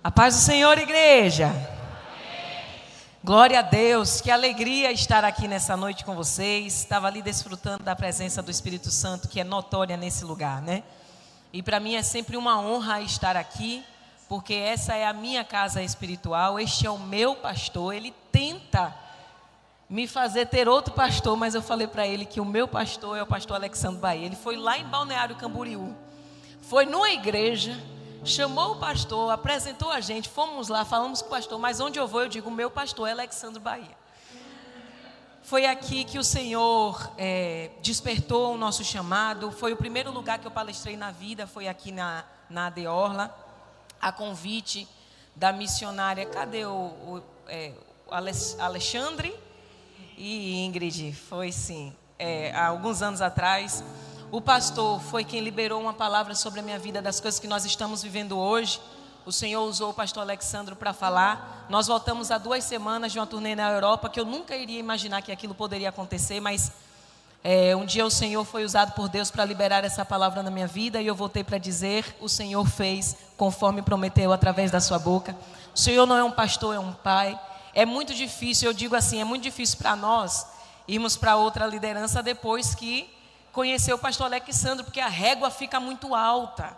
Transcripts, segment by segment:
A paz do Senhor, igreja. Amém. Glória a Deus, que alegria estar aqui nessa noite com vocês. Estava ali desfrutando da presença do Espírito Santo, que é notória nesse lugar, né? E para mim é sempre uma honra estar aqui, porque essa é a minha casa espiritual, este é o meu pastor. Ele tenta me fazer ter outro pastor, mas eu falei para ele que o meu pastor é o pastor Alexandre Bahia. Ele foi lá em Balneário Camboriú, foi numa igreja, chamou o pastor, apresentou a gente, fomos lá, falamos com o pastor, mas onde eu vou, eu digo, o meu pastor é Alexandre Bahia. Foi aqui que o Senhor despertou o nosso chamado. Foi o primeiro lugar que eu palestrei na vida, foi aqui na AD Orla, a convite da missionária, cadê o Alexandre e Ingrid? Foi sim, há alguns anos atrás. O pastor foi quem liberou uma palavra sobre a minha vida, das coisas que nós estamos vivendo hoje. O Senhor usou o pastor Alexandre para falar. Nós voltamos há 2 semanas de uma turnê na Europa, que eu nunca iria imaginar que aquilo poderia acontecer, mas um dia o Senhor foi usado por Deus para liberar essa palavra na minha vida, e eu voltei para dizer, o Senhor fez conforme prometeu através da sua boca. O Senhor não é um pastor, é um pai. É muito difícil, eu digo assim, é muito difícil para nós irmos para outra liderança depois que conhecer o pastor Alexandre, porque a régua fica muito alta.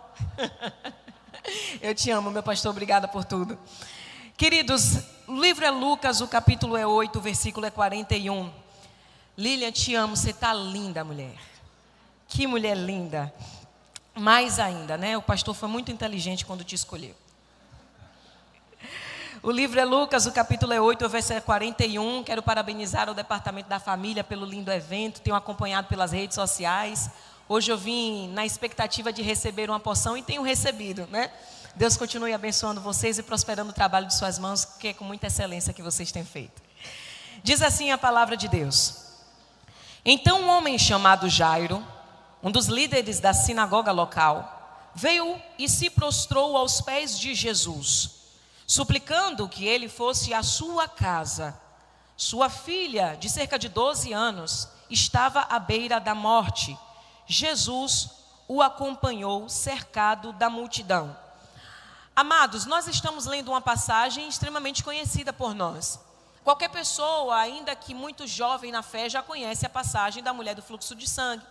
Eu te amo, meu pastor, obrigada por tudo. Queridos, o livro é Lucas, o capítulo é 8, o versículo é 41. Lilian, te amo, você está linda, mulher. Que mulher linda. Mais ainda, né? O pastor foi muito inteligente quando te escolheu. O livro é Lucas, o capítulo é 8, o versículo é 41. Quero parabenizar o Departamento da Família pelo lindo evento. Tenho acompanhado pelas redes sociais. Hoje eu vim na expectativa de receber uma porção e tenho recebido, né? Deus continue abençoando vocês e prosperando o trabalho de suas mãos, que é com muita excelência que vocês têm feito. Diz assim a palavra de Deus. Então um homem chamado Jairo, um dos líderes da sinagoga local, veio e se prostrou aos pés de Jesus, suplicando que ele fosse à sua casa. Sua filha, de cerca de 12 anos, estava à beira da morte. Jesus o acompanhou, cercado da multidão. Amados, nós estamos lendo uma passagem extremamente conhecida por nós. Qualquer pessoa, ainda que muito jovem na fé, já conhece a passagem da mulher do fluxo de sangue,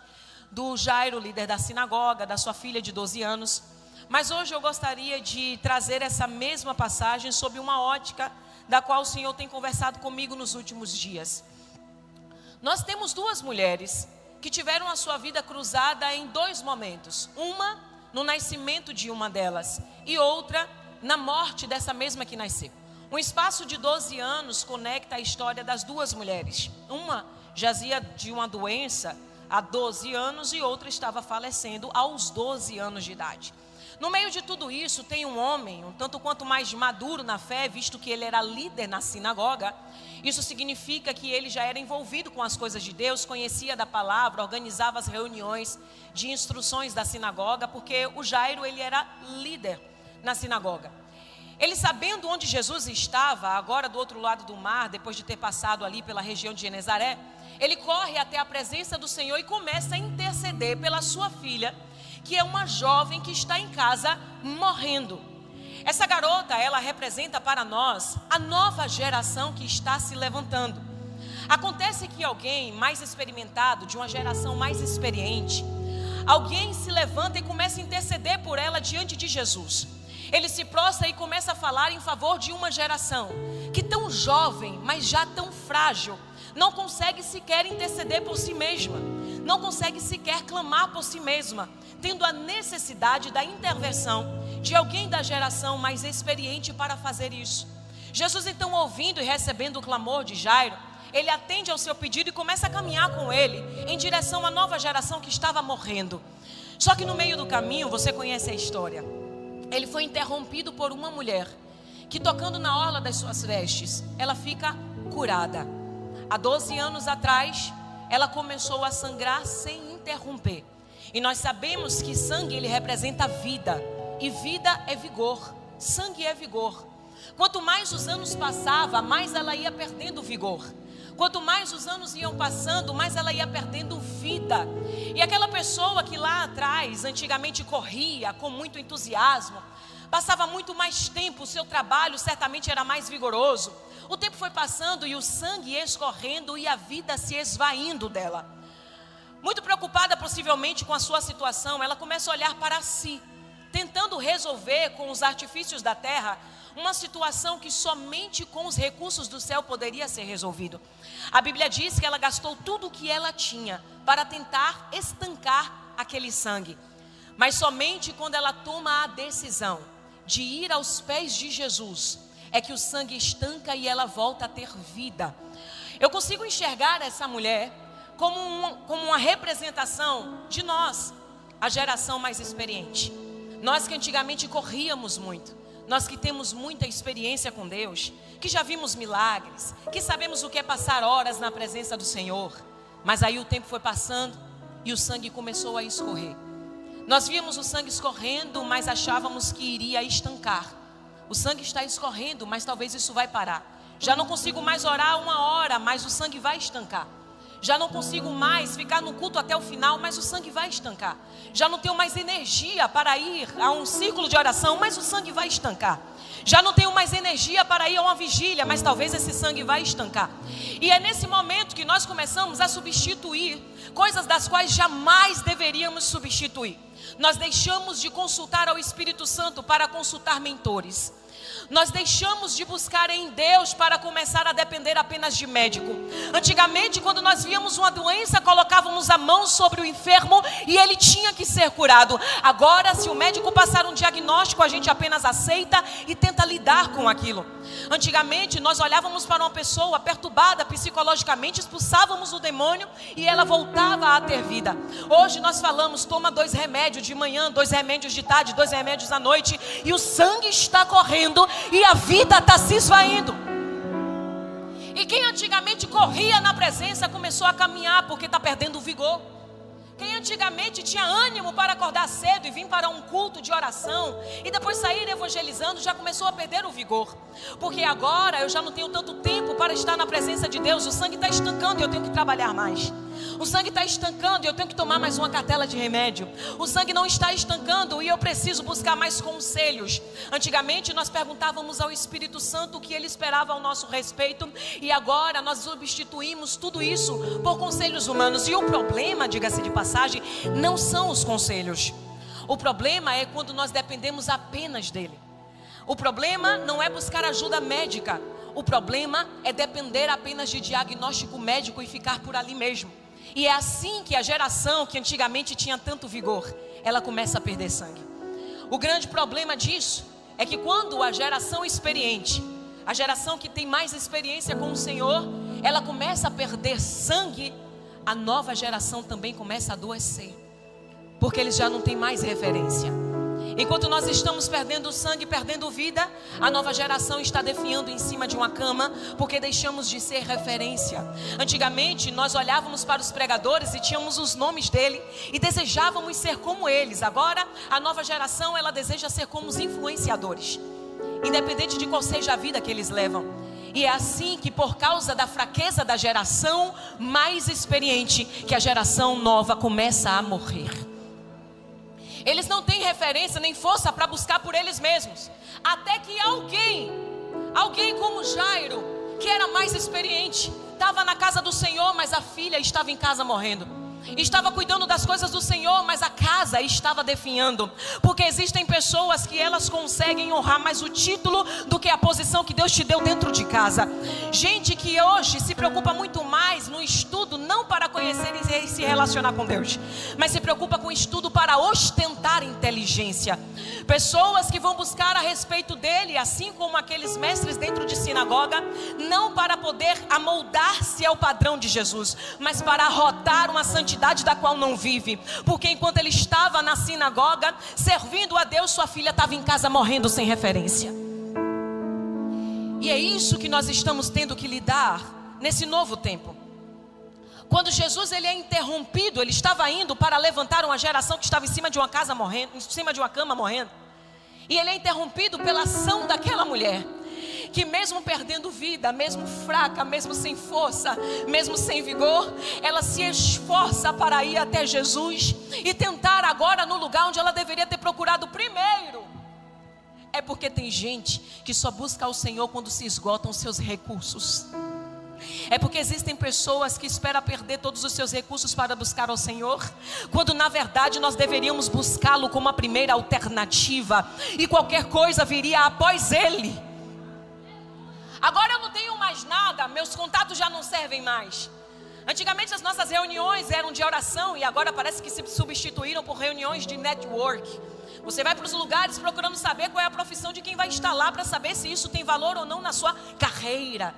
do Jairo, líder da sinagoga, da sua filha de 12 anos. Mas hoje eu gostaria de trazer essa mesma passagem sob uma ótica da qual o Senhor tem conversado comigo nos últimos dias. Nós temos 2 mulheres que tiveram a sua vida cruzada em 2 momentos. Uma no nascimento de uma delas e outra na morte dessa mesma que nasceu. Um espaço de 12 anos conecta a história das 2 mulheres. Uma jazia de uma doença há 12 anos e outra estava falecendo aos 12 anos de idade. No meio de tudo isso, tem um homem, um tanto quanto mais maduro na fé, visto que ele era líder na sinagoga. Isso significa que ele já era envolvido com as coisas de Deus, conhecia da palavra, organizava as reuniões de instruções da sinagoga, porque o Jairo, ele era líder na sinagoga. Ele, sabendo onde Jesus estava, agora do outro lado do mar, depois de ter passado ali pela região de Genezaré, ele corre até a presença do Senhor e começa a interceder pela sua filha, que é uma jovem que está em casa morrendo. Essa garota, ela representa para nós a nova geração que está se levantando. Acontece que alguém mais experimentado, de uma geração mais experiente, alguém se levanta e começa a interceder por ela diante de Jesus. Ele se prostra e começa a falar em favor de uma geração que tão jovem, mas já tão frágil, não consegue sequer interceder por si mesma, não consegue sequer clamar por si mesma, tendo a necessidade da intervenção de alguém da geração mais experiente para fazer isso. Jesus, então, ouvindo e recebendo o clamor de Jairo, ele atende ao seu pedido e começa a caminhar com ele em direção à nova geração que estava morrendo. Só que no meio do caminho, você conhece a história, ele foi interrompido por uma mulher que, tocando na orla das suas vestes, ela fica curada. Há 12 anos atrás, ela começou a sangrar sem interromper. E nós sabemos que sangue, ele representa vida. E vida é vigor. Sangue é vigor. Quanto mais os anos passavam, mais ela ia perdendo vigor. Quanto mais os anos iam passando, mais ela ia perdendo vida. E aquela pessoa que lá atrás, antigamente corria com muito entusiasmo passava muito mais tempo, o seu trabalho certamente era mais vigoroso. O tempo foi passando e o sangue escorrendo e a vida se esvaindo dela. Muito preocupada possivelmente com a sua situação, ela começa a olhar para si, tentando resolver com os artifícios da terra uma situação que somente com os recursos do céu poderia ser resolvido. A Bíblia diz que ela gastou tudo o que ela tinha para tentar estancar aquele sangue. Mas somente quando ela toma a decisão de ir aos pés de Jesus, é que o sangue estanca e ela volta a ter vida. Eu consigo enxergar essa mulher como uma representação de nós, a geração mais experiente. Nós que antigamente corríamos muito, nós que temos muita experiência com Deus, que já vimos milagres, que sabemos o que é passar horas na presença do Senhor. Mas aí o tempo foi passando e o sangue começou a escorrer. Nós víamos o sangue escorrendo, mas achávamos que iria estancar. O sangue está escorrendo, mas talvez isso vai parar. Já não consigo mais orar 1 hora, mas o sangue vai estancar. Já não consigo mais ficar no culto até o final, mas o sangue vai estancar. Já não tenho mais energia para ir a um círculo de oração, mas o sangue vai estancar. Já não tenho mais energia para ir a uma vigília, mas talvez esse sangue vai estancar. E é nesse momento que nós começamos a substituir coisas das quais jamais deveríamos substituir. Nós deixamos de consultar ao Espírito Santo para consultar mentores. Nós deixamos de buscar em Deus para começar a depender apenas de médico. Antigamente, quando nós víamos uma doença, colocávamos a mão sobre o enfermo e ele tinha que ser curado. Agora, se o médico passar um diagnóstico, a gente apenas aceita e tenta lidar com aquilo. Antigamente, nós olhávamos para uma pessoa perturbada psicologicamente, expulsávamos o demônio e ela voltava a ter vida. Hoje nós falamos, toma 2 remédios de manhã, 2 remédios de tarde, 2 remédios à noite, e o sangue está correndo e a vida está se esvaindo. E quem antigamente corria na presença começou a caminhar porque está perdendo o vigor. Quem antigamente tinha ânimo para acordar cedo e vir para um culto de oração e depois sair evangelizando, já começou a perder o vigor. Porque agora eu já não tenho tanto tempo para estar na presença de Deus. O sangue está estancando e eu tenho que trabalhar mais. O sangue está estancando e eu tenho que tomar mais uma cartela de remédio. O sangue não está estancando e eu preciso buscar mais conselhos. Antigamente nós perguntávamos ao Espírito Santo o que ele esperava ao nosso respeito. E agora nós substituímos tudo isso por conselhos humanos. E o problema, diga-se de passagem, não são os conselhos. O problema é quando nós dependemos apenas dele. O problema não é buscar ajuda médica. O problema é depender apenas de diagnóstico médico e ficar por ali mesmo. E é assim que a geração que antigamente tinha tanto vigor, ela começa a perder sangue. O grande problema disso é que quando a geração experiente, a geração que tem mais experiência com o Senhor, ela começa a perder sangue, a nova geração também começa a adoecer, porque eles já não têm mais referência. Enquanto nós estamos perdendo sangue, perdendo vida, a nova geração está definhando em cima de uma cama, porque deixamos de ser referência. Antigamente nós olhávamos para os pregadores e tínhamos os nomes dele e desejávamos ser como eles. Agora a nova geração, ela deseja ser como os influenciadores, independente de qual seja a vida que eles levam. E é assim que, por causa da fraqueza da geração mais experiente, que a geração nova começa a morrer. Eles não têm referência nem força para buscar por eles mesmos. Até que alguém como Jairo, que era mais experiente, estava na casa do Senhor, mas a filha estava em casa morrendo. Estava cuidando das coisas do Senhor, mas a casa estava definhando. Porque existem pessoas que elas conseguem honrar mais o título do que a posição que Deus te deu dentro de casa. Gente que hoje se preocupa muito mais no estudo, não para conhecer e se relacionar com Deus, mas se preocupa com o estudo para ostentar inteligência. Pessoas que vão buscar a respeito dele, assim como aqueles mestres dentro de sinagoga, não para poder amoldar-se ao padrão de Jesus, mas para arrotar uma santidade da qual não vive. Porque enquanto ele estava na sinagoga servindo a Deus, sua filha estava em casa morrendo sem referência. E é isso que nós estamos tendo que lidar nesse novo tempo. Quando Jesus ele é interrompido, ele estava indo para levantar uma geração que estava em cima de uma casa morrendo, em cima de uma cama morrendo. E ele é interrompido pela ação daquela mulher, que mesmo perdendo vida, mesmo fraca, mesmo sem força, mesmo sem vigor, ela se esforça para ir até Jesus e tentar agora no lugar onde ela deveria ter procurado primeiro. É porque tem gente que só busca o Senhor quando se esgotam os seus recursos. É porque existem pessoas que esperam perder todos os seus recursos para buscar ao Senhor, quando na verdade nós deveríamos buscá-lo como a primeira alternativa, e qualquer coisa viria após Ele. Agora eu não tenho mais nada, meus contatos já não servem mais. Antigamente as nossas reuniões eram de oração e agora parece que se substituíram por reuniões de network. Você vai para os lugares procurando saber qual é a profissão de quem vai estar lá, para saber se isso tem valor ou não na sua carreira.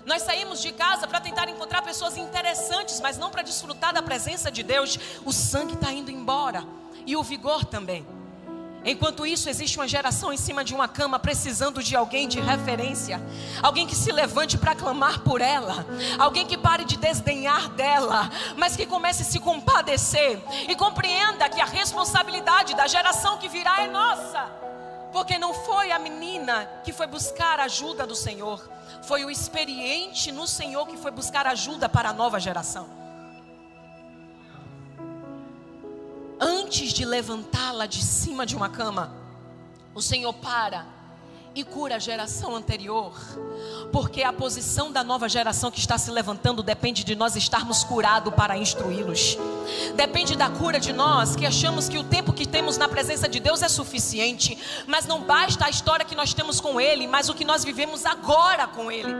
Nós saímos de casa para tentar encontrar pessoas interessantes, mas não para desfrutar da presença de Deus. O sangue está indo embora e o vigor também. Enquanto isso, existe uma geração em cima de uma cama precisando de alguém de referência, alguém que se levante para clamar por ela, alguém que pare de desdenhar dela, mas que comece a se compadecer e compreenda que a responsabilidade da geração que virá é nossa, porque não foi a menina que foi buscar ajuda do Senhor, foi o experiente no Senhor que foi buscar ajuda para a nova geração. Antes de levantá-la de cima de uma cama, o Senhor para e cura a geração anterior, porque a posição da nova geração que está se levantando depende de nós estarmos curados para instruí-los. Depende da cura de nós, que achamos que o tempo que temos na presença de Deus é suficiente, mas não basta a história que nós temos com Ele, mas o que nós vivemos agora com Ele.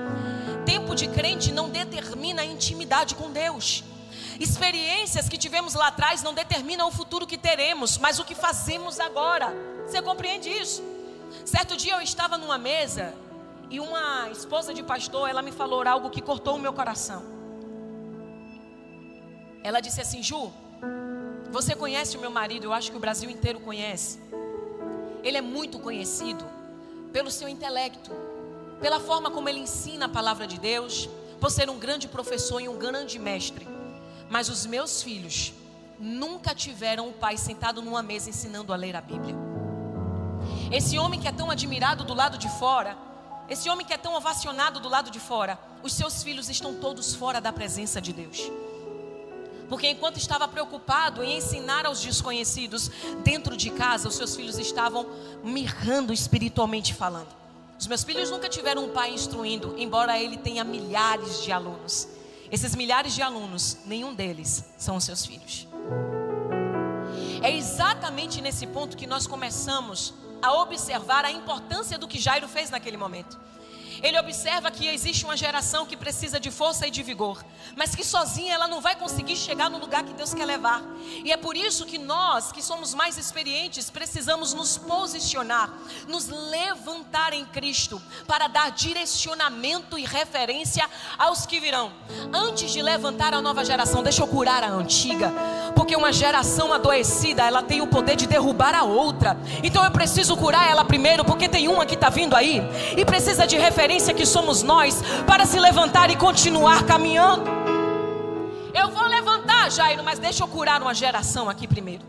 Tempo de crente não determina a intimidade com Deus. Experiências que tivemos lá atrás não determinam o futuro que teremos, mas o que fazemos agora. Você compreende isso? Certo dia eu estava numa mesa e uma esposa de pastor, ela me falou algo que cortou o meu coração. Ela disse assim: Ju, você conhece o meu marido? Eu acho que o Brasil inteiro conhece. Ele é muito conhecido pelo seu intelecto, pela forma como ele ensina a palavra de Deus, por ser um grande professor e um grande mestre. Mas os meus filhos nunca tiveram o pai sentado numa mesa ensinando a ler a Bíblia. Esse homem que é tão admirado do lado de fora, esse homem que é tão ovacionado do lado de fora, os seus filhos estão todos fora da presença de Deus. Porque enquanto estava preocupado em ensinar aos desconhecidos dentro de casa, os seus filhos estavam mirrando espiritualmente falando. Os meus filhos nunca tiveram um pai instruindo, embora ele tenha milhares de alunos. Esses milhares de alunos, nenhum deles são os seus filhos. É exatamente nesse ponto que nós começamos a observar a importância do que Jairo fez naquele momento. Ele observa que existe uma geração que precisa de força e de vigor, mas que sozinha ela não vai conseguir chegar no lugar que Deus quer levar. E é por isso que nós, que somos mais experientes, precisamos nos posicionar, nos levantar em Cristo, para dar direcionamento e referência aos que virão. Antes de levantar a nova geração, deixa eu curar a antiga, porque uma geração adoecida, ela tem o poder de derrubar a outra. Então eu preciso curar ela primeiro, porque tem uma que está vindo aí e precisa de referência, que somos nós, para se levantar e continuar caminhando. Eu vou levantar, Jairo, mas deixa eu curar uma geração aqui primeiro.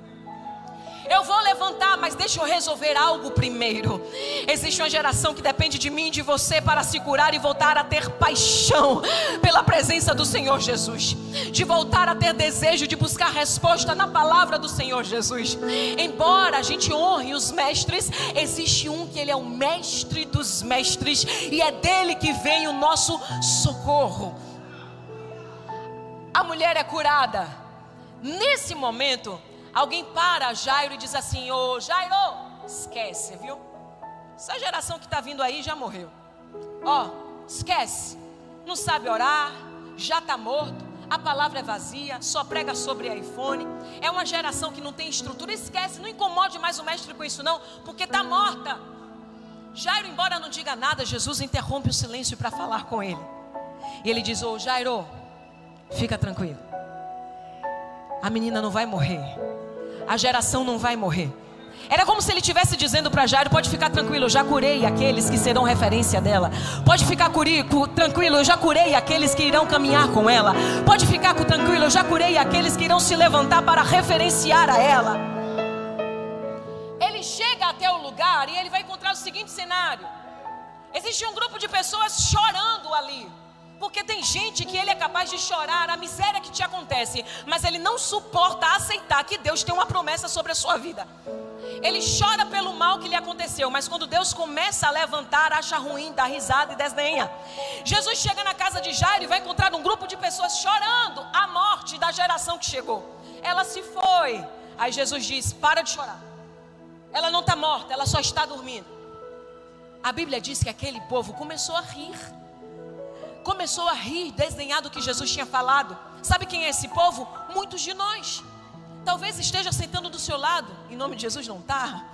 Eu vou levantar, mas deixa eu resolver algo primeiro. Existe uma geração que depende de mim e de você para se curar e voltar a ter paixão pela presença do Senhor Jesus, de voltar a ter desejo de buscar resposta na palavra do Senhor Jesus. Embora a gente honre os mestres, existe um que ele é o mestre dos mestres, e é dele que vem o nosso socorro. A mulher é curada. Nesse momento, alguém para Jairo e diz assim: ô Jairo, esquece, viu? Essa geração que está vindo aí já morreu. Ó, esquece. Não sabe orar, já está morto. A palavra é vazia, só prega sobre iPhone. É uma geração que não tem estrutura. Esquece, não incomode mais o mestre com isso não, porque está morta. Jairo, embora não diga nada, Jesus interrompe o silêncio para falar com ele. E ele diz: ô Jairo, fica tranquilo. A menina não vai morrer. A geração não vai morrer. Era como se ele estivesse dizendo para Jairo: pode ficar tranquilo, eu já curei aqueles que serão referência dela. Pode ficar tranquilo, eu já curei aqueles que irão caminhar com ela. Pode ficar tranquilo, eu já curei aqueles que irão se levantar para referenciar a ela. Ele chega até o lugar e ele vai encontrar o seguinte cenário: existe um grupo de pessoas chorando ali, Porque tem gente que ele é capaz de chorar a miséria que te acontece, mas ele não suporta aceitar que Deus tem uma promessa sobre a sua vida. Ele chora pelo mal que lhe aconteceu, mas quando Deus começa a levantar, acha ruim, dá risada e desdenha. Jesus chega na casa de Jairo e vai encontrar um grupo de pessoas chorando a morte da geração que chegou. Ela se foi. Aí Jesus diz: para de chorar. Ela não está morta, ela só está dormindo. A Bíblia diz que aquele povo começou a rir. Começou a rir, desdenhar do que Jesus tinha falado. Sabe quem é esse povo? Muitos de nós. Talvez esteja sentando do seu lado, em nome de Jesus não está.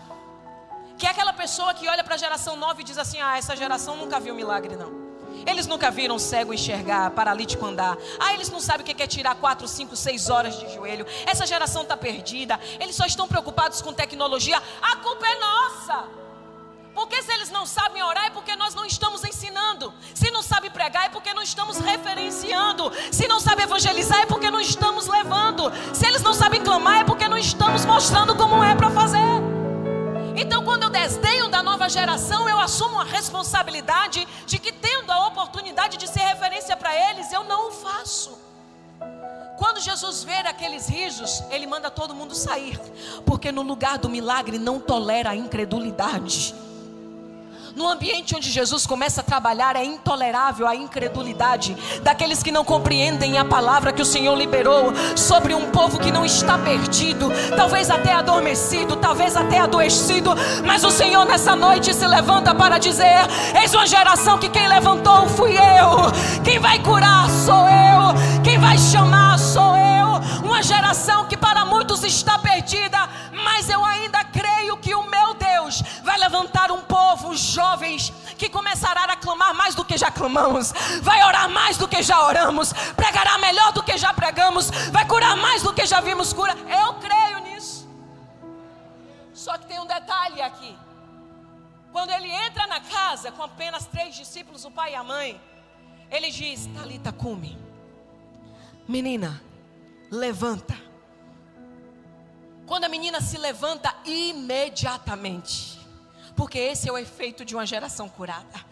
Que é aquela pessoa que olha para a geração nova e diz assim: ah, essa geração nunca viu milagre não. Eles nunca viram cego enxergar, paralítico andar. Ah, eles não sabem o que é tirar 4, 5, 6 horas de joelho. Essa geração está perdida. Eles só estão preocupados com tecnologia. A culpa é nossa. Porque se eles não sabem orar é porque nós não estamos ensinando. Se não sabe pregar é porque não estamos referenciando. Se não sabe evangelizar é porque não estamos levando. Se eles não sabem clamar é porque não estamos mostrando como é para fazer. Então quando eu desdenho da nova geração, eu assumo a responsabilidade de que, tendo a oportunidade de ser referência para eles, eu não o faço. Quando Jesus vê aqueles risos, ele manda todo mundo sair, porque no lugar do milagre não tolera a incredulidade. No ambiente onde Jesus começa a trabalhar, é intolerável a incredulidade daqueles que não compreendem a palavra que o Senhor liberou sobre um povo que não está perdido, talvez até adormecido, talvez até adoecido, mas o Senhor nessa noite se levanta para dizer: eis uma geração que quem levantou fui eu, quem vai curar sou eu, quem vai chamar sou eu. Uma geração que para muitos está perdida, mas eu ainda creio que o meu Deus vai levantar um povo, jovens, que começará a clamar mais do que já clamamos, vai orar mais do que já oramos, pregará melhor do que já pregamos, vai curar mais do que já vimos cura. Eu creio nisso. Só que tem um detalhe aqui. Quando ele entra na casa com apenas 3 discípulos, o pai e a mãe, ele diz: Talita cumi, menina, levanta. Quando a menina se levanta, imediatamente, porque esse é o efeito de uma geração curada.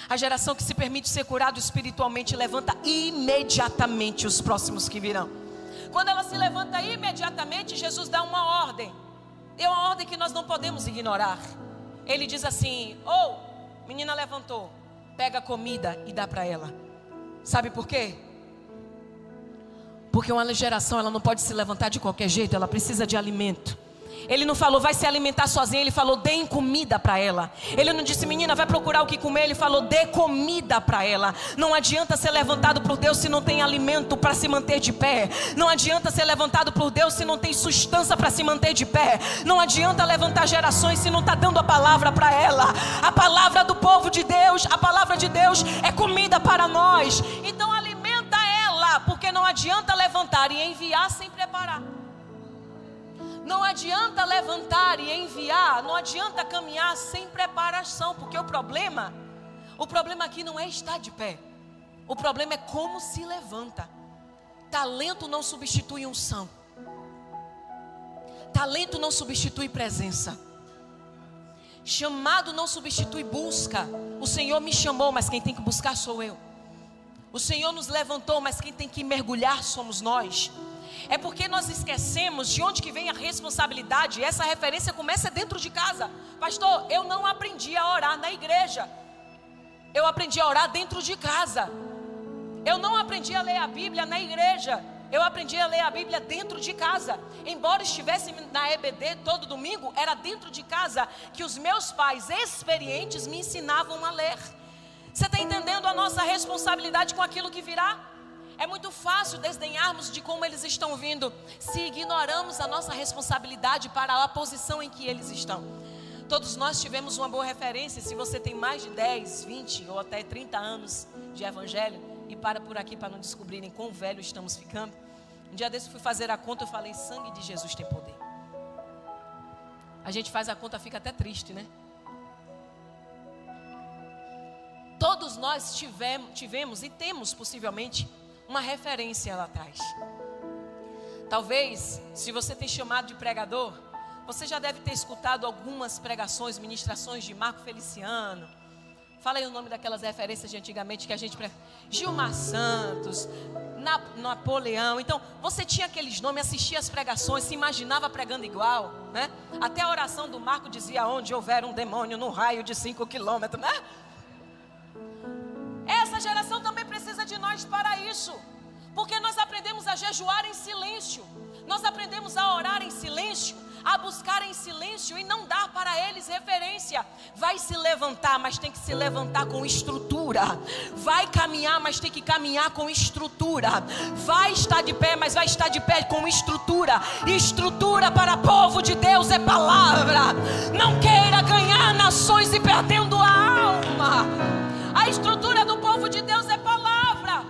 A geração que se permite ser curado espiritualmente levanta imediatamente os próximos que virão. Quando ela se levanta imediatamente, Jesus dá uma ordem. É uma ordem que nós não podemos ignorar. Ele diz assim: menina levantou, pega a comida e dá para ela. Sabe por quê? Porque uma geração, ela não pode se levantar de qualquer jeito, ela precisa de alimento. Ele não falou vai se alimentar sozinha, ele falou deem comida para ela. Ele não disse menina vai procurar o que comer, ele falou dê comida para ela. Não adianta ser levantado por Deus se não tem alimento para se manter de pé. Não adianta ser levantado por Deus se não tem sustância para se manter de pé. Não adianta levantar gerações se não está dando a palavra para ela. A palavra do povo de Deus, a palavra de Deus é comida para nós. Então alimenta ela, porque não adianta levantar e enviar sem preparar. Não adianta levantar e enviar, não adianta caminhar sem preparação, porque o problema aqui não é estar de pé. O problema é como se levanta. Talento não substitui unção. Talento não substitui presença. Chamado não substitui busca. O Senhor me chamou, mas quem tem que buscar sou eu. O Senhor nos levantou, mas quem tem que mergulhar somos nós. É porque nós esquecemos de onde que vem a responsabilidade. Essa referência começa dentro de casa. Pastor, eu não aprendi a orar na igreja. Eu aprendi a orar dentro de casa. Eu não aprendi a ler a Bíblia na igreja. Eu aprendi a ler a Bíblia dentro de casa. Embora estivesse na EBD todo domingo, era dentro de casa que os meus pais experientes me ensinavam a ler. Você está entendendo a nossa responsabilidade com aquilo que virá? É muito fácil desdenharmos de como eles estão vindo, se ignoramos a nossa responsabilidade para a posição em que eles estão. Todos nós tivemos uma boa referência. Se você tem mais de 10, 20 ou até 30 anos de evangelho, e para por aqui para não descobrirem quão velho estamos ficando. Um dia desse eu fui fazer a conta, eu falei: sangue de Jesus tem poder. A gente faz a conta, fica até triste, né? Todos nós tivemos e temos possivelmente uma referência lá atrás. Talvez, se você tem chamado de pregador, você já deve ter escutado algumas pregações, ministrações de Marco Feliciano, Fala aí o nome daquelas referências de antigamente que a gente... Gilmar Santos, Napoleão. Então, você tinha aqueles nomes, assistia as pregações, se imaginava pregando igual, né? Até a oração do Marco dizia: onde houver um demônio no raio de 5 quilômetros, né? Essa geração também precisa de nós para isso. Porque nós aprendemos a jejuar em silêncio. Nós aprendemos a orar em silêncio, a buscar em silêncio e não dar para eles referência. Vai se levantar, mas tem que se levantar com estrutura. Vai caminhar, mas tem que caminhar com estrutura. Vai estar de pé, mas vai estar de pé com estrutura. Estrutura para povo de Deus é palavra. Não queira ganhar nações e perdendo a alma. A estrutura do povo de Deus é palavra.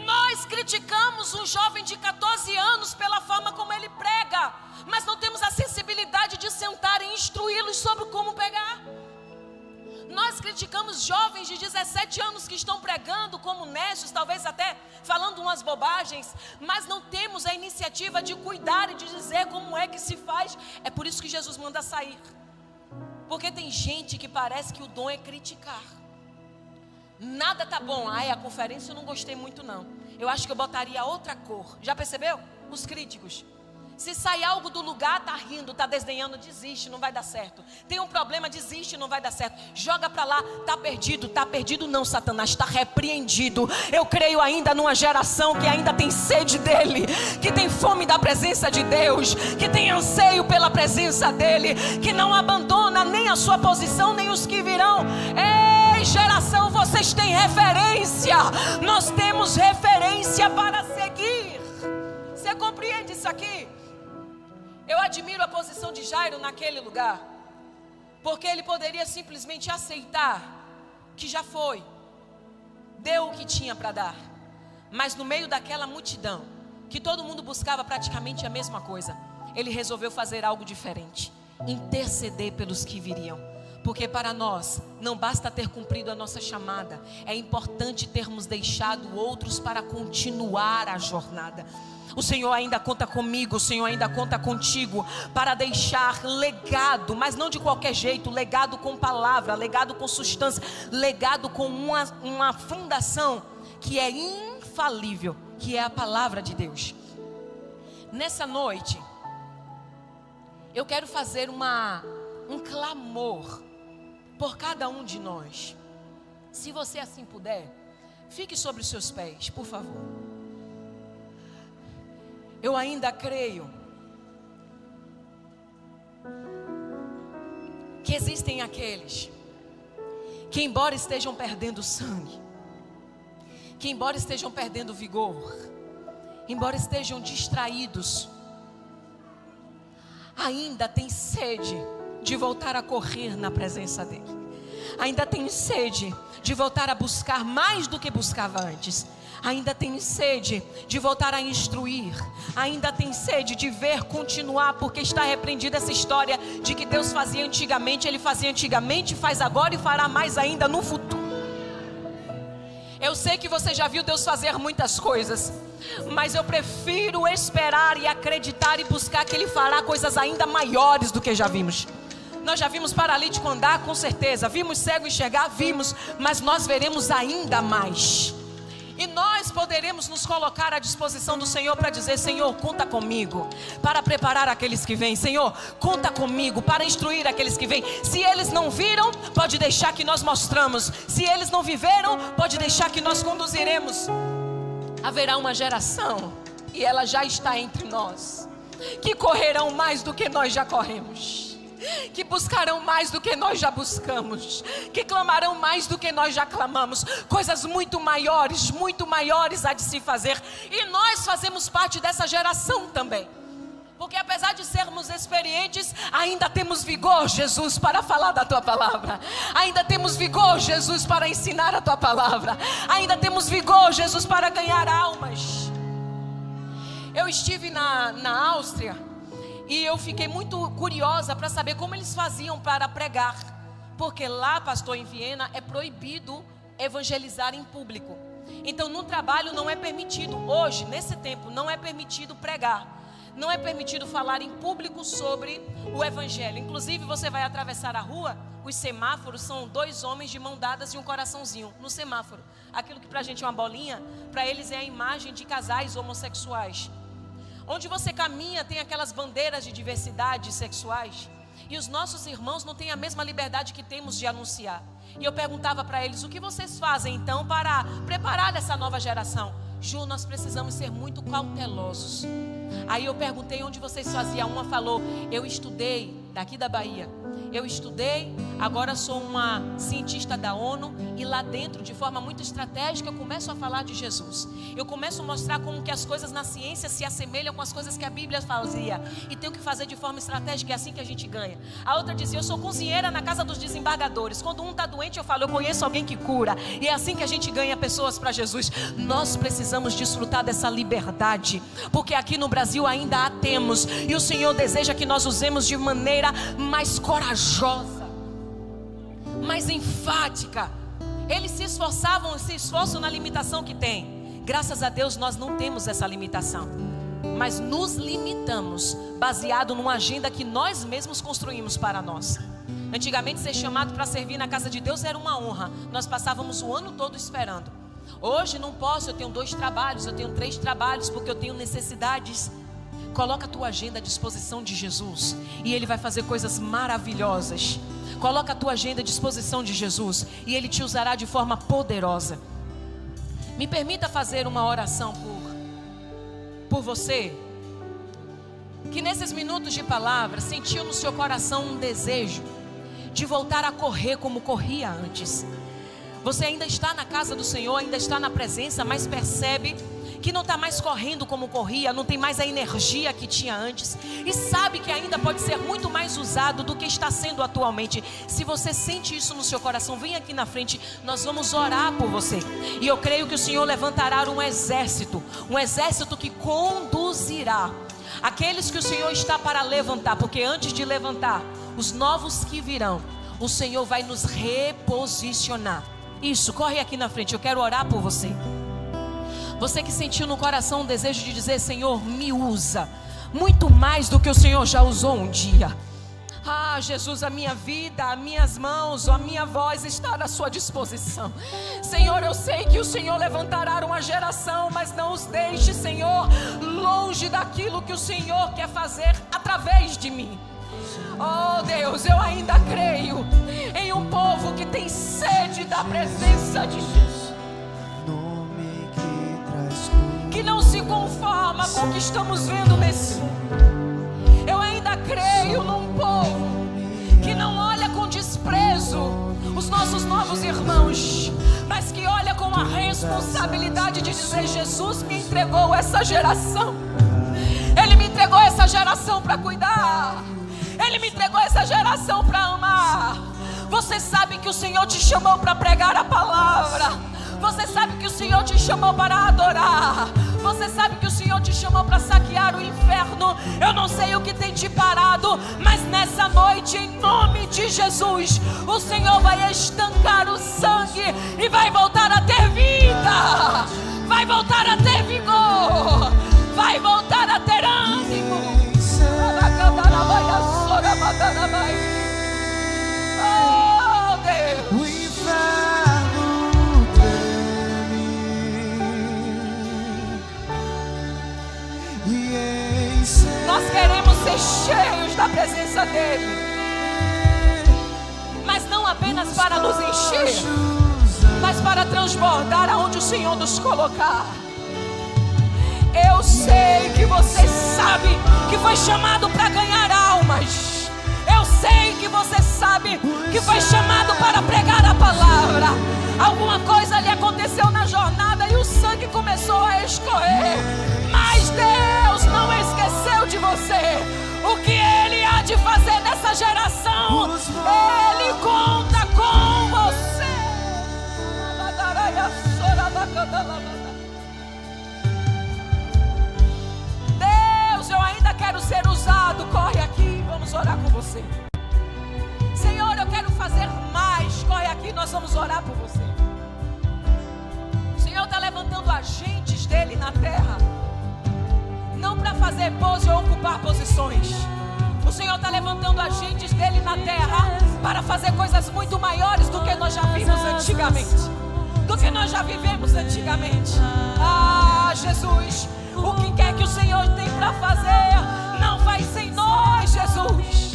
Nós criticamos um jovem de 14 anos pela forma como ele prega, mas não temos a sensibilidade de sentar e instruí-los sobre como pegar. Nós criticamos jovens de 17 anos que estão pregando como necios, talvez até falando umas bobagens, mas não temos a iniciativa de cuidar e de dizer como é que se faz. É por isso que Jesus manda sair, porque tem gente que parece que o dom é criticar. Nada tá bom. A conferência eu não gostei muito não. Eu acho que eu botaria outra cor. Já percebeu? Os críticos. Se sai algo do lugar, tá rindo, tá desdenhando, desiste, não vai dar certo. Tem um problema, desiste, não vai dar certo. Joga para lá, tá perdido não, Satanás, tá repreendido. Eu creio ainda numa geração que ainda tem sede dele, que tem fome da presença de Deus, que tem anseio pela presença dele, que não abandona nem a sua posição, nem os que virão. Ei, geração, vocês têm referência. Nós temos referência para seguir. Você compreende isso aqui? Eu admiro a posição de Jairo naquele lugar, porque ele poderia simplesmente aceitar que já foi, deu o que tinha para dar, mas no meio daquela multidão, que todo mundo buscava praticamente a mesma coisa, ele resolveu fazer algo diferente, interceder pelos que viriam. Porque para nós não basta ter cumprido a nossa chamada, é importante termos deixado outros para continuar a jornada. O Senhor ainda conta comigo, o Senhor ainda conta contigo para deixar legado, mas não de qualquer jeito, legado com palavra, legado com substância, legado com uma fundação que é infalível, que é a palavra de Deus. Nessa noite, eu quero fazer um clamor por cada um de nós. Se você assim puder, fique sobre os seus pés, por favor. Eu ainda creio que existem aqueles que, embora estejam perdendo sangue, que embora estejam perdendo vigor, embora estejam distraídos, ainda tem sede de voltar a correr na presença dele. Ainda tem sede de voltar a buscar mais do que buscava antes. Ainda tem sede de voltar a instruir. Ainda tem sede de ver continuar, porque está repreendida essa história de que Deus fazia antigamente, Ele fazia antigamente, faz agora e fará mais ainda no futuro. Eu sei que você já viu Deus fazer muitas coisas, mas eu prefiro esperar e acreditar e buscar que Ele fará coisas ainda maiores do que já vimos. Nós já vimos paralítico andar, com certeza. Vimos cego enxergar, vimos. Mas nós veremos ainda mais. E nós poderemos nos colocar à disposição do Senhor para dizer: Senhor, conta comigo para preparar aqueles que vêm. Senhor, conta comigo para instruir aqueles que vêm. Se eles não viram, pode deixar que nós mostramos. Se eles não viveram, pode deixar que nós conduziremos. Haverá uma geração, e ela já está entre nós, que correrão mais do que nós já corremos, que buscarão mais do que nós já buscamos, que clamarão mais do que nós já clamamos. Coisas muito maiores há de se fazer. E nós fazemos parte dessa geração também, porque apesar de sermos experientes, ainda temos vigor, Jesus, para falar da Tua palavra. Ainda temos vigor, Jesus, para ensinar a Tua palavra. Ainda temos vigor, Jesus, para ganhar almas. Eu estive na Áustria, e eu fiquei muito curiosa para saber como eles faziam para pregar. Porque lá, pastor, em Viena, é proibido evangelizar em público. Então, no trabalho não é permitido. Hoje, nesse tempo, não é permitido pregar. não é permitido falar em público sobre o evangelho. Inclusive, você vai atravessar a rua, os semáforos são 2 homens de mão dadas e um coraçãozinho no semáforo. Aquilo que pra gente é uma bolinha, para eles é a imagem de casais homossexuais. Onde você caminha tem aquelas bandeiras de diversidade sexuais. E os nossos irmãos não têm a mesma liberdade que temos de anunciar. E eu perguntava para eles: o que vocês fazem então para preparar essa nova geração? Ju, nós precisamos ser muito cautelosos. Aí eu perguntei onde vocês faziam. Uma falou: eu estudei daqui da Bahia. Eu estudei, agora sou uma cientista da ONU. E lá dentro, de forma muito estratégica, eu começo a falar de Jesus. Eu começo a mostrar como que as coisas na ciência se assemelham com as coisas que a Bíblia fazia. E tenho que fazer de forma estratégica, é assim que a gente ganha. A outra dizia: eu sou cozinheira na casa dos desembargadores. Quando um está doente, eu falo: eu conheço alguém que cura. E é assim que a gente ganha pessoas para Jesus. Nós precisamos desfrutar dessa liberdade, porque aqui no Brasil ainda a temos. E o Senhor deseja que nós usemos de maneira mais corajosa, mais enfática. Eles se esforçam na limitação que tem. Graças a Deus nós não temos essa limitação, mas nos limitamos baseado numa agenda que nós mesmos construímos para nós. Antigamente, ser chamado para servir na casa de Deus era uma honra. Nós passávamos o ano todo esperando. Hoje não posso, eu tenho 2 trabalhos, eu tenho 3 trabalhos, porque eu tenho necessidades. Coloca a tua agenda à disposição de Jesus e Ele vai fazer coisas maravilhosas. Coloca a tua agenda à disposição de Jesus e Ele te usará de forma poderosa. Me permita fazer uma oração por você, que nesses minutos de palavra sentiu no seu coração um desejo de voltar a correr como corria antes. Você ainda está na casa do Senhor, ainda está na presença, mas percebe que não está mais correndo como corria, não tem mais a energia que tinha antes, e sabe que ainda pode ser muito mais usado do que está sendo atualmente. Se você sente isso no seu coração, vem aqui na frente, nós vamos orar por você. E eu creio que o Senhor levantará um exército que conduzirá aqueles que o Senhor está para levantar, porque antes de levantar os novos que virão, o Senhor vai nos reposicionar. Isso, corre aqui na frente, eu quero orar por você. Você que sentiu no coração um desejo de dizer: Senhor, me usa muito mais do que o Senhor já usou um dia. Ah, Jesus, a minha vida, as minhas mãos, a minha voz está à sua disposição. Senhor, eu sei que o Senhor levantará uma geração, mas não os deixe, Senhor, longe daquilo que o Senhor quer fazer através de mim. Oh Deus, eu ainda creio em um povo que tem sede da presença de Jesus, que não se conforma com o que estamos vendo nesse mundo. Eu ainda creio num povo que não olha com desprezo os nossos novos irmãos, mas que olha com a responsabilidade de dizer: Jesus me entregou essa geração. Ele me entregou essa geração para cuidar. Ele me entregou essa geração para amar. Você sabe que o Senhor te chamou para pregar a palavra. Você sabe que o Senhor te chamou para adorar. Você sabe que o Senhor te chamou para saquear o inferno. Eu não sei o que tem te parado, mas nessa noite, em nome de Jesus, o Senhor vai estancar o sangue e vai voltar a ter vida. Vai voltar a ter vigor. Vai voltar a ter ânimo. Oh Deus, o inferno treme. Nós queremos ser cheios da presença dEle, mas não apenas para nos encher, mas para transbordar aonde o Senhor nos colocar. Eu sei que você sabe que foi chamado para ganhar almas. Eu sei que você sabe que foi chamado para pregar a palavra. Alguma coisa lhe aconteceu na jornada e o sangue começou a escorrer, mas Deus não esqueceu de você. O que Ele há de fazer nessa geração, Ele conta com você. Deus, eu ainda quero ser usado. Corre aqui, vamos orar com você. Senhor, eu quero fazer mais. Corre aqui, nós vamos orar por você. O Senhor está levantando agentes dele na terra, não para fazer pose ou ocupar posições. O Senhor está levantando agentes dele na terra para fazer coisas muito maiores do que nós já vimos antigamente, do que nós já vivemos antigamente. Ah, Jesus, o que quer que o Senhor tem para fazer, não vai sem nós, Jesus.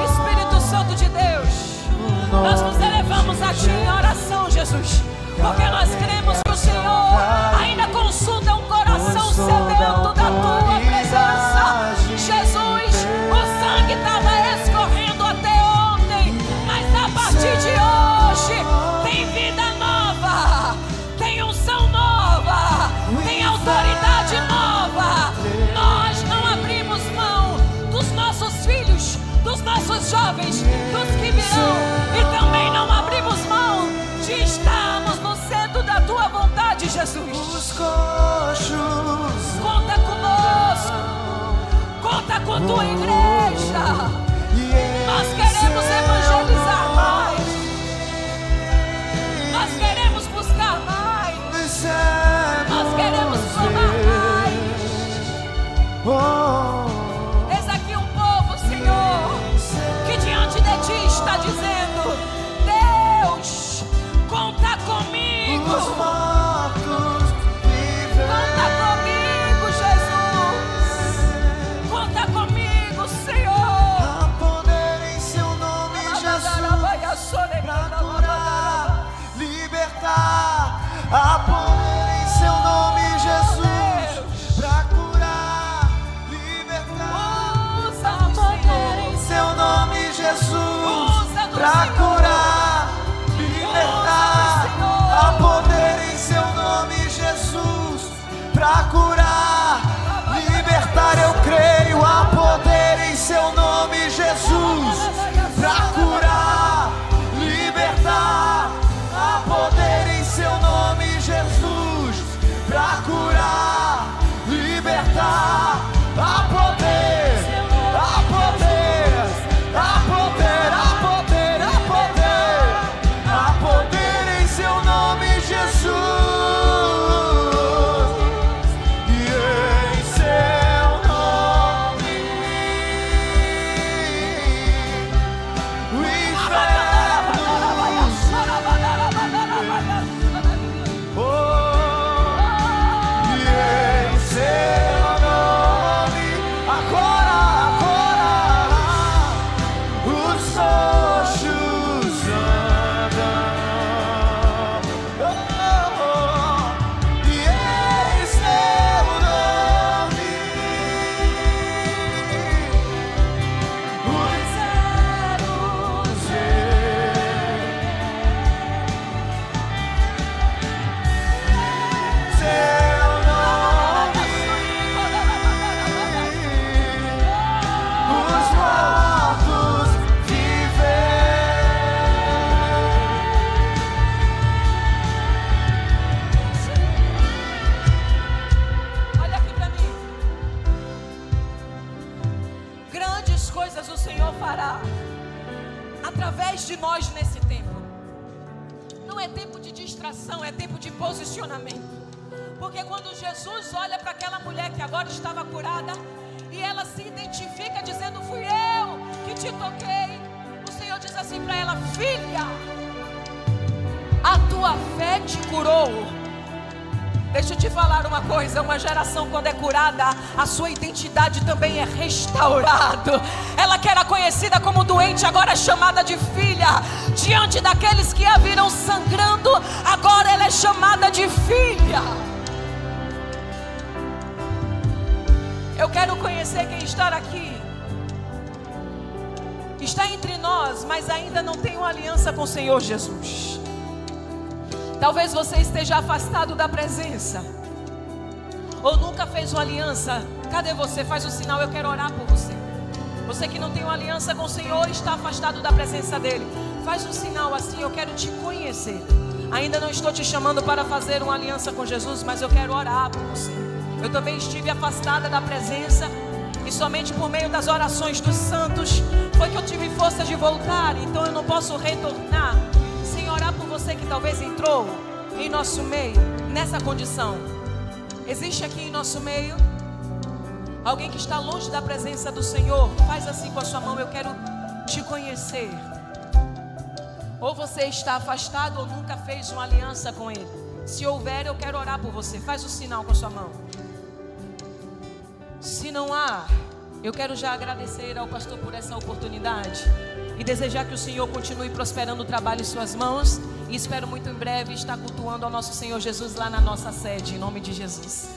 Espírito Santo de Deus, nós nos elevamos a Ti em oração, Jesus, porque nós cremos que o Senhor ainda consulta um coração sedento da Tua presença. Jesus, o sangue estava escorrendo até ontem, mas a partir de hoje tem vida nova, tem unção nova, tem autoridade nova. Nós não abrimos mão dos nossos filhos, dos nossos jovens, dos que virão, e também não abrimos mão de estarmos no centro da Tua vontade, Jesus. Os coxos, Conta conosco, conta com Tua igreja. Nós queremos evangelizar mais, nós queremos buscar mais, nós queremos clamar mais. Eis aqui um povo, Senhor, que diante de Ti está dizendo: Deus, conta comigo, os mortos viverão. conta comigo, Jesus, conta comigo, Senhor. Há poder em Seu nome, Jesus, pra curar, libertar. Há poder em Seu nome, Jesus, pra curar, libertar. Usa-nos, Senhor. Seu nome, Jesus, pra curar, libertar. Há poder em Seu nome, Jesus, pra curar, libertar. Eu creio, há poder em Seu nome, Jesus, pra curar, libertar. Há poder em Seu nome, Jesus, pra curar, libertar. Há poder, há poder, há poder, há poder, há poder. Há poder em Seu nome, Jesus, e em Seu nome o inferno, oh, e em Seu nome agora os coxos andam. E em Seu nome os cegos veem. Seu nome os mortos vivem. Olha aqui para mim. Grandes coisas o Senhor fará através de nós nesse tempo. Não é tempo de distração, é tempo de posicionamento. Porque quando Jesus olha para aquela mulher que agora estava curada e ela se identifica dizendo: fui eu que te toquei, o Senhor diz assim para ela: filha, a tua fé te curou. Deixa eu te falar uma coisa: uma geração quando é curada, a sua identidade também é restaurada. Ela que era conhecida como doente, agora é chamada de filha. Diante daqueles que a viram sangrando, agora ela é chamada de filha. Eu quero conhecer quem está aqui, está entre nós, mas ainda não tem uma aliança com o Senhor Jesus. Talvez você esteja afastado da presença, ou nunca fez uma aliança. Cadê você? Faz o sinal, eu quero orar por você. Você que não tem uma aliança com o Senhor, está afastado da presença dEle. Faz um sinal assim, eu quero te conhecer. Ainda não estou te chamando para fazer uma aliança com Jesus, mas eu quero orar por você. Eu também estive afastada da presença, e somente por meio das orações dos santos foi que eu tive força de voltar. Então eu não posso retornar sem orar por você que talvez entrou em nosso meio nessa condição. Existe aqui em nosso meio alguém que está longe da presença do Senhor? Faz assim com a sua mão: eu quero te conhecer. Ou você está afastado ou nunca fez uma aliança com Ele. Se houver, eu quero orar por você. Faz o sinal com a sua mão. Se não há, eu quero já agradecer ao pastor por essa oportunidade e desejar que o Senhor continue prosperando o trabalho em suas mãos. E espero muito em breve estar cultuando ao nosso Senhor Jesus lá na nossa sede, em nome de Jesus.